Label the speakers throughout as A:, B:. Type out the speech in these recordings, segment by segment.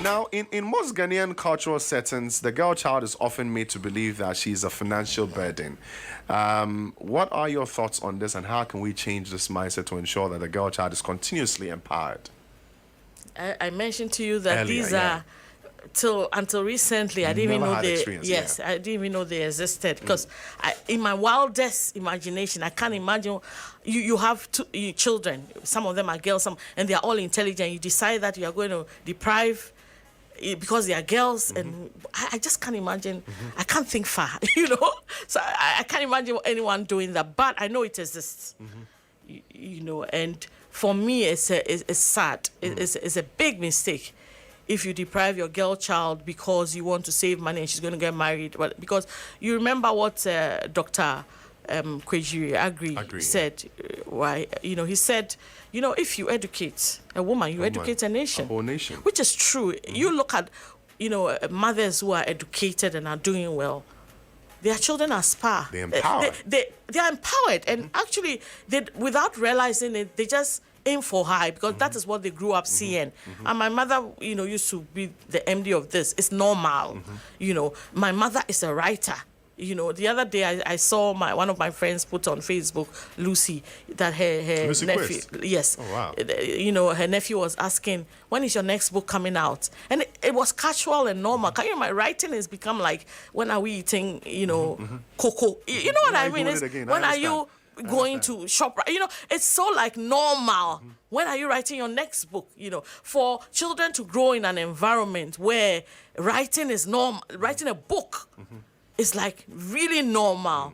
A: Now, in most Ghanaian cultural settings, the girl child is often made to believe that she's a financial burden. What are your thoughts on this, and how can we change this mindset to ensure that the girl child is continuously empowered?
B: I mentioned to you that
A: Earlier,
B: these
A: yeah.
B: are until recently I didn't even know they I didn't even know they existed, because in my wildest imagination I can't imagine you have children, some of them are girls, and they are all intelligent. You decide that you are going to deprive because they are girls, and I just can't imagine. I can't think far, so I can't imagine anyone doing that, but I know it exists. And for me it's sad. It's a big mistake if you deprive your girl child because you want to save money and she's going to get married. Well, because you remember what Dr. Kwejiri Agri said, why? He said, if you educate a woman, you educate a nation.
A: A whole nation.
B: Which is true. You look at, mothers who are educated and are doing well. Their children aspire.
A: They're empowered.
B: They are empowered. And actually, without realizing it, they just aim for high, because that is what they grew up seeing. And my mother, used to be the MD of this. It's normal. My mother is a writer. The other day I saw one of my friends put on Facebook, Lucy, that her
A: Lucy
B: nephew,
A: Quist.
B: yes,
A: oh, wow.
B: Her nephew was asking, when is your next book coming out? And it was casual and normal. My writing has become like, when are we eating, cocoa? You know what I mean? When are you going to shop? It's so like normal. When are you writing your next book? For children to grow in an environment where writing is normal, writing a book is like really normal.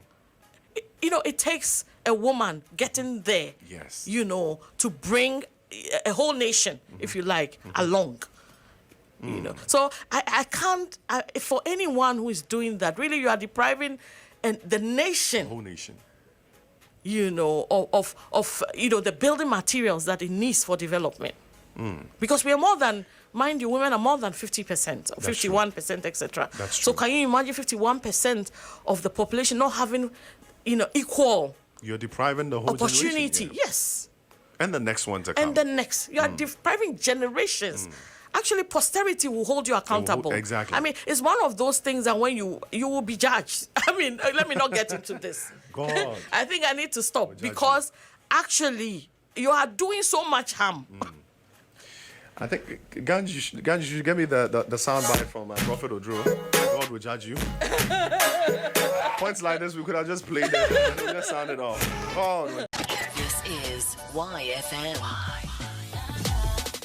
B: It takes a woman getting there,
A: yes,
B: to bring a whole nation, if you like, along. So I can't, for anyone who is doing that, really you are depriving the nation,
A: the whole nation,
B: of the building materials that it needs for development. Because we are more than, mind you, women are more than 50%, or 51%, etc. So can you imagine 51% of the population not having, equal?
A: You're depriving the whole
B: opportunity.
A: Generation,
B: Yes.
A: And the next one to come.
B: And the next, you are depriving generations. Actually, posterity will hold you accountable.
A: Exactly.
B: I mean, it's one of those things that when you will be judged. I mean, let me not get into this.
A: God.
B: I think I need to stop, because actually you are doing so much harm.
A: I think, Ganj, you should give me the sound bite from Prophet Odro. God will judge you. Points like this, we could have just played it and we just sounded off. God.
C: This is YFM.